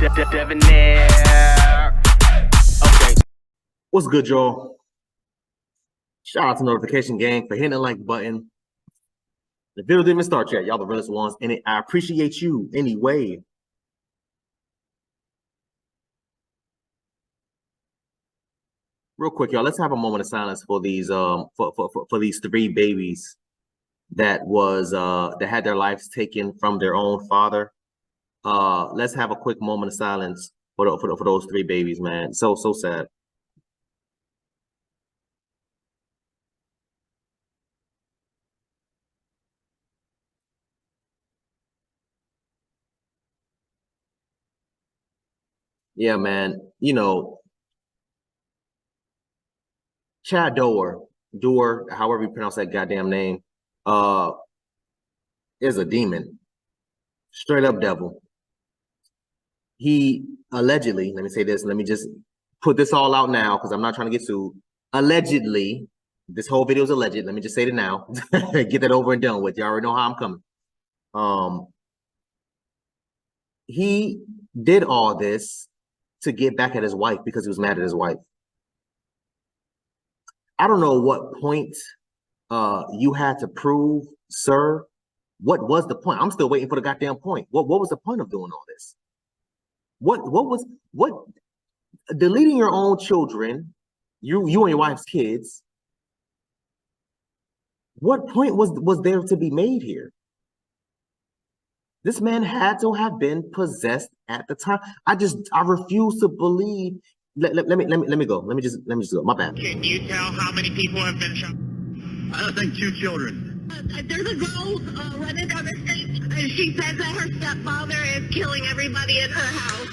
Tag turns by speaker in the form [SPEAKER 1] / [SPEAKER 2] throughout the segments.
[SPEAKER 1] Okay. What's good, y'all? Shout out to Notification Gang for hitting the like button. The video didn't even start yet. Y'all the realest ones, and I appreciate you anyway. Real quick, y'all, let's have a moment of silence for these for these three babies that had their lives taken from their own father. Let's have a quick moment of silence for those three babies, man. So sad. Yeah, man. You know, Chad Doerman, however you pronounce that goddamn name, is a demon, straight up devil. He allegedly, let me say this, let me just put this all out now because I'm not trying to get sued. Allegedly, this whole video is alleged. Let me just say it now. Get that over and done with. You already know how I'm coming. He did all this to get back at his wife because he was mad at his wife. I don't know what point you had to prove, sir. What was the point? I'm still waiting for the goddamn point. What was the point of doing all this? What deleting your own children, you and your wife's kids? What point was there to be made here? This man had to have been possessed at the time. I refuse to believe. Let me go. Let me just go. My bad.
[SPEAKER 2] Can you tell how many people have been shot?
[SPEAKER 3] I think 2 children.
[SPEAKER 4] There's a girl running down the street, and she says that her stepfather is killing everybody in her house.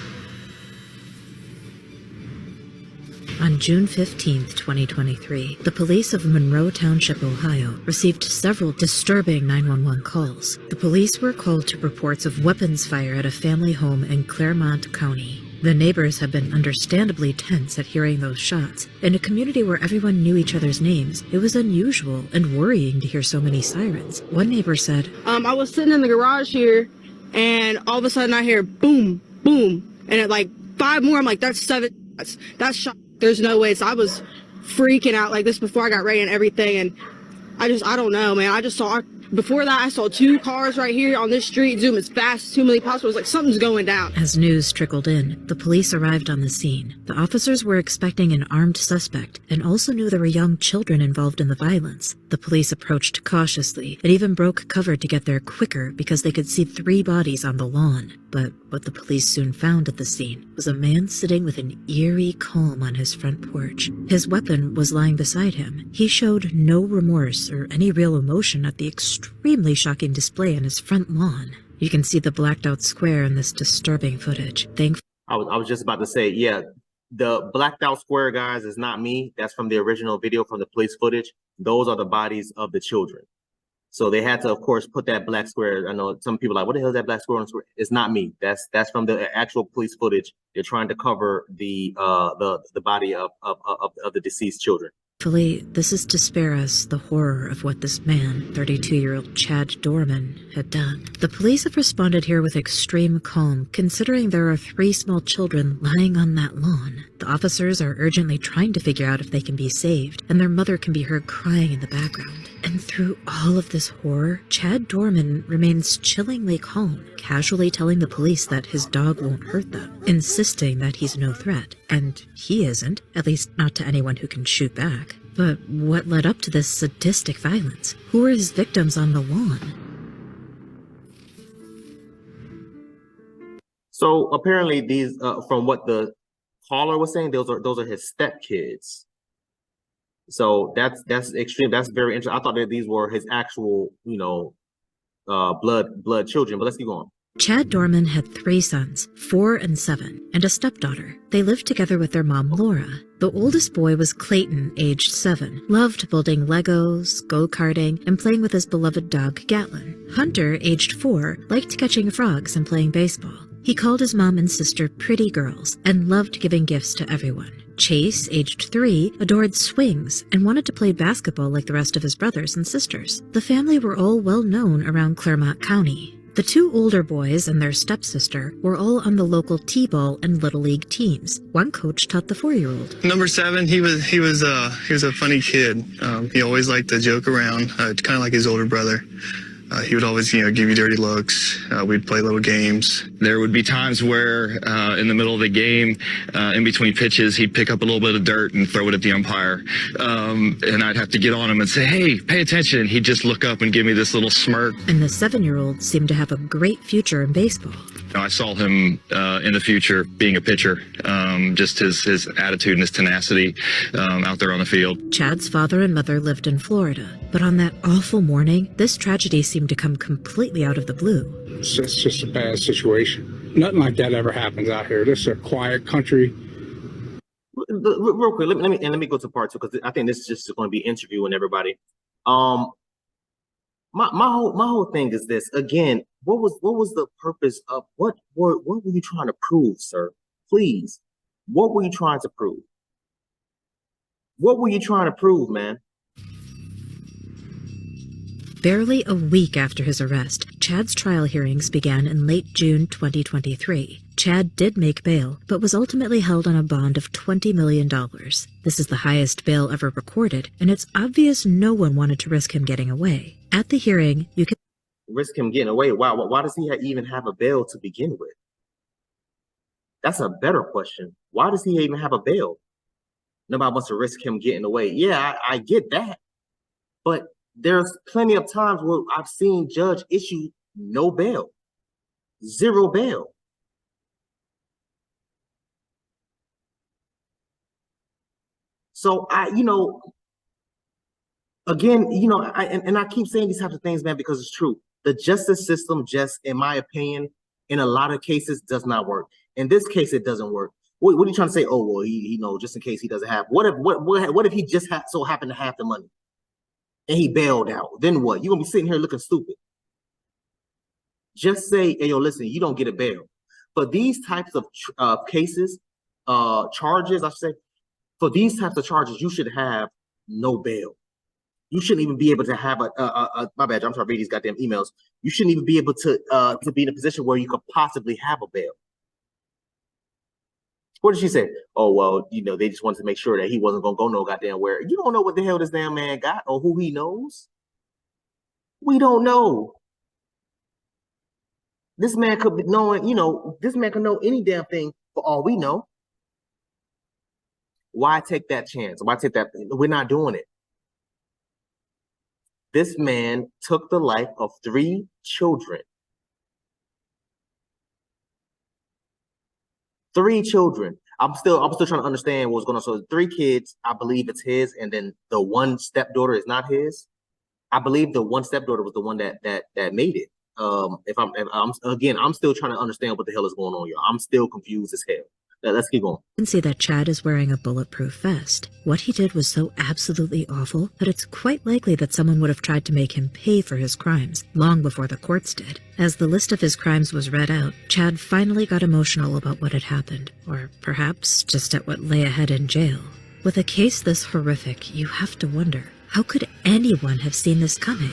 [SPEAKER 5] On June 15, 2023, the police of Monroe Township, Ohio, received several disturbing 911 calls. The police were called to reports of weapons fire at a family home in Clermont County. The neighbors had been understandably tense at hearing those shots. In a community where everyone knew each other's names, it was unusual and worrying to hear so many sirens. One neighbor said,
[SPEAKER 6] I was sitting in the garage here, and all of a sudden I hear boom, boom, and at like 5 more, I'm like, that's 7, that's shot. There's no way. So I was freaking out like this before I got ready and everything, and I don't know, man. Before that, I saw 2 cars right here on this street zoom as fast as humanly possible. It was like something's going down.
[SPEAKER 5] As news trickled in, the police arrived on the scene. The officers were expecting an armed suspect and also knew there were young children involved in the violence. The police approached cautiously and even broke cover to get there quicker because they could see 3 bodies on the lawn. But what the police soon found at the scene was a man sitting with an eerie calm on his front porch. His weapon was lying beside him. He showed no remorse or any real emotion at the extremely shocking display on his front lawn. You can see the blacked out square in this disturbing footage.
[SPEAKER 1] I was just about to say, yeah, the blacked out square, guys, is not me. That's from the original video from the police footage. Those are the bodies of the children. So they had to, of course, put that black square. I know some people are like, what the hell is that black square on the square? It's not me. That's from the actual police footage. They're trying to cover the body of the deceased children.
[SPEAKER 5] This is to spare us the horror of what this man, 32-year-old Chad Doerman, had done. The police have responded here with extreme calm, considering there are 3 small children lying on that lawn. The officers are urgently trying to figure out if they can be saved, and their mother can be heard crying in the background. And through all of this horror, Chad Doerman remains chillingly calm, casually telling the police that his dog won't hurt them, insisting that he's no threat. And he isn't, at least not to anyone who can shoot back. But what led up to this sadistic violence? Who were his victims on the lawn?
[SPEAKER 1] So apparently these, from what the caller was saying, those are his stepkids. So that's extreme. That's very interesting. I thought that these were his actual, blood children. But let's keep going.
[SPEAKER 5] Chad Doerman had 3 sons, 4 and 7, and a stepdaughter. They lived together with their mom, Laura. The oldest boy was Clayton, aged 7, loved building Legos, go-karting, and playing with his beloved dog, Gatlin. Hunter, aged 4, liked catching frogs and playing baseball. He called his mom and sister pretty girls and loved giving gifts to everyone. Chase, aged 3, adored swings and wanted to play basketball like the rest of his brothers and sisters. The family were all well known around Clermont County. The two older boys and their stepsister were all on the local t-ball and little league teams. One coach taught the 4-year-old.
[SPEAKER 7] Number 7, he was a funny kid. He always liked to joke around, kind of like his older brother. He would always, give you dirty looks. We'd play little games.
[SPEAKER 8] There would be times where in the middle of the game, in between pitches, he'd pick up a little bit of dirt and throw it at the umpire. And I'd have to get on him and say, hey, pay attention. He'd just look up and give me this little smirk.
[SPEAKER 5] And the 7-year-old seemed to have a great future in baseball.
[SPEAKER 8] I saw him in the future being a pitcher, just his attitude and his tenacity out there on the field.
[SPEAKER 5] Chad's father and mother lived in Florida, but on that awful morning, this tragedy seemed to come completely out of the blue.
[SPEAKER 9] It's just a bad situation. Nothing like that ever happens out here. This is a quiet country.
[SPEAKER 1] Real quick, let me go to part 2 because I think this is just going to be interviewing everybody. My whole thing is this. Again, what was the purpose of what were you trying to prove, sir? Please, what were you trying to prove? What were you trying to prove, man?
[SPEAKER 5] Barely a week after his arrest, Chad's trial hearings began in late June 2023. Chad did make bail, but was ultimately held on a bond of $20 million. This is the highest bail ever recorded, and it's obvious no one wanted to risk him getting away. At the hearing, you can
[SPEAKER 1] Risk him getting away? Why does he even have a bail to begin with? That's a better question. Why does he even have a bail? Nobody wants to risk him getting away. Yeah, I get that. But there's plenty of times where I've seen judge issue no bail, 0 bail. So again, I keep saying these types of things, man, because it's true. The justice system just, in my opinion, in a lot of cases does not work. In this case, it doesn't work. What are you trying to say? Oh, well, he just in case he doesn't have. What if he just so happened to have the money and he bailed out? Then what? You're gonna be sitting here looking stupid. Just say, hey, yo, listen, you don't get a bail. For these types of cases, charges, I should say, for these types of charges, you should have no bail. You shouldn't even be able to have my bad, I'm trying to read these goddamn emails. You shouldn't even be able to be in a position where you could possibly have a bail. What did she say? Oh, well, they just wanted to make sure that he wasn't gonna go no goddamn where. You don't know what the hell this damn man got or who he knows. We don't know. This man could be knowing, this man could know any damn thing for all we know. Why take that chance? Why take that? We're not doing it. This man took the life of 3 children. 3 children. I'm still trying to understand what's going on. So 3 kids, I believe it's his, and then the one stepdaughter is not his. I believe the one stepdaughter was the one that made it. I'm still trying to understand what the hell is going on, y'all. I'm still confused as hell. Let's keep going.
[SPEAKER 5] You can see that Chad is wearing a bulletproof vest. What he did was so absolutely awful that it's quite likely that someone would have tried to make him pay for his crimes long before the courts did. As the list of his crimes was read out, Chad finally got emotional about what had happened, or perhaps just at what lay ahead in jail. With a case this horrific, you have to wonder, how could anyone have seen this coming?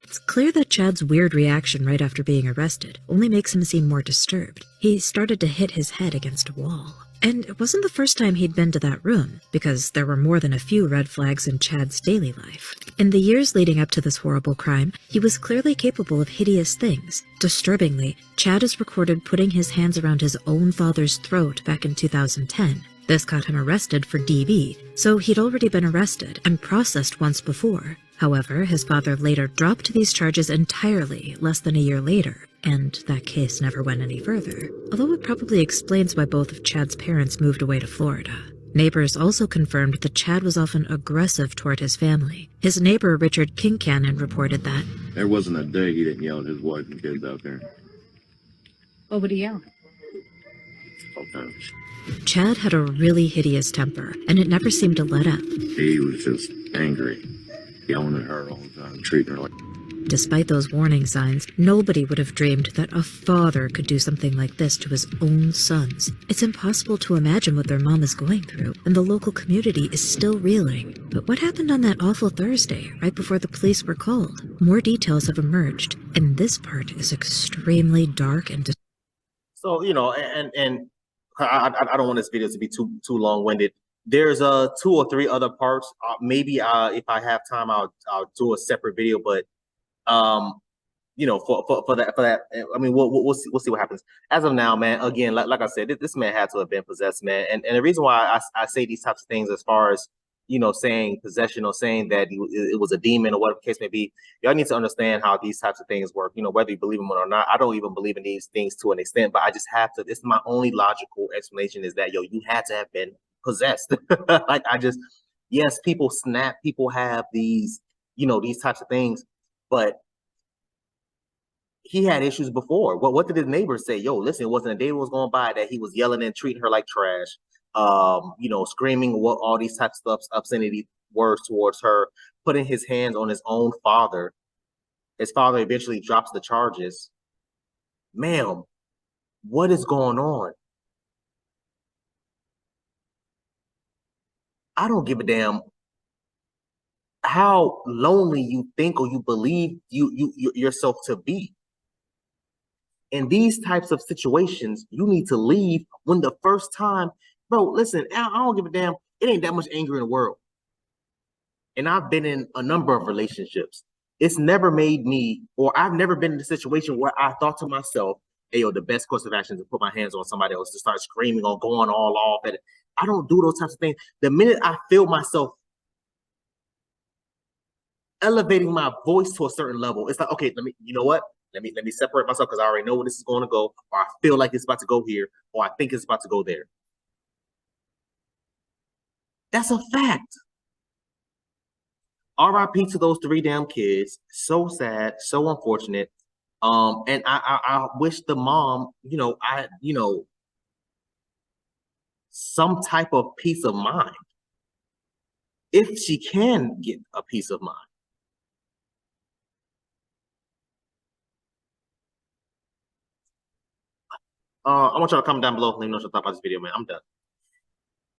[SPEAKER 5] It's clear that Chad's weird reaction right after being arrested only makes him seem more disturbed. He started to hit his head against a wall. And it wasn't the first time he'd been to that room, because there were more than a few red flags in Chad's daily life. In the years leading up to this horrible crime, he was clearly capable of hideous things. Disturbingly, Chad is recorded putting his hands around his own father's throat back in 2010. This got him arrested for DV, so he'd already been arrested and processed once before. However, his father later dropped these charges entirely less than a year later, and that case never went any further, although it probably explains why both of Chad's parents moved away to Florida. Neighbors also confirmed that Chad was often aggressive toward his family. His neighbor, Richard Kincannon, reported that
[SPEAKER 10] there wasn't a day he didn't yell at his wife and kids out there.
[SPEAKER 11] What would he yell?
[SPEAKER 10] All times.
[SPEAKER 5] Chad had a really hideous temper, and it never seemed to let up.
[SPEAKER 10] He was just angry, yelling at her all the time, treating her like...
[SPEAKER 5] Despite those warning signs, nobody would have dreamed that a father could do something like this to his own sons. It's impossible to imagine what their mom is going through, and the local community is still reeling. But what happened on that awful Thursday, right before the police were called? More details have emerged, and this part is extremely dark and
[SPEAKER 1] So, you know, and I don't want this video to be too long-winded. There's 2 or 3 other parts. Maybe if I have time, I'll do a separate video. But you know, for that, I mean, we'll see what happens. As of now, man, again, like I said, this man had to have been possessed, man. And the reason why I say these types of things, as far as, you know, saying possession or saying that it was a demon or whatever the case may be, y'all need to understand how these types of things work. You know, whether you believe them or not. I don't even believe in these things to an extent, but I just have to. This is my only logical explanation, is that, yo, you had to have been possessed. Like, yes, people snap, people have these, you know, these types of things, but he had issues before. What did his neighbors say? Yo, listen, it wasn't a day that was going by that he was yelling and treating her like trash. You know, screaming what all these types of obscenity words towards her, putting his hands on his own father. His father eventually drops the charges. Ma'am, what is going on? I don't give a damn how lonely you think or you believe yourself to be. In these types of situations, you need to leave when the first time, bro, listen, I don't give a damn. It ain't that much anger in the world. And I've been in a number of relationships. It's never made me, or I've never been in a situation where I thought to myself, hey, yo, the best course of action is to put my hands on somebody else, to start screaming or going all off. And I don't do those types of things. The minute I feel myself elevating my voice to a certain level, it's like, okay, you know what? Let me separate myself, because I already know where this is going to go, or I feel like it's about to go here, or I think it's about to go there. That's a fact. RIP to those 3 damn kids. So sad, so unfortunate. And I wish the mom, some type of peace of mind, if she can get a peace of mind. I want y'all to comment down below. Let me know what you thought about this video, man. I'm done.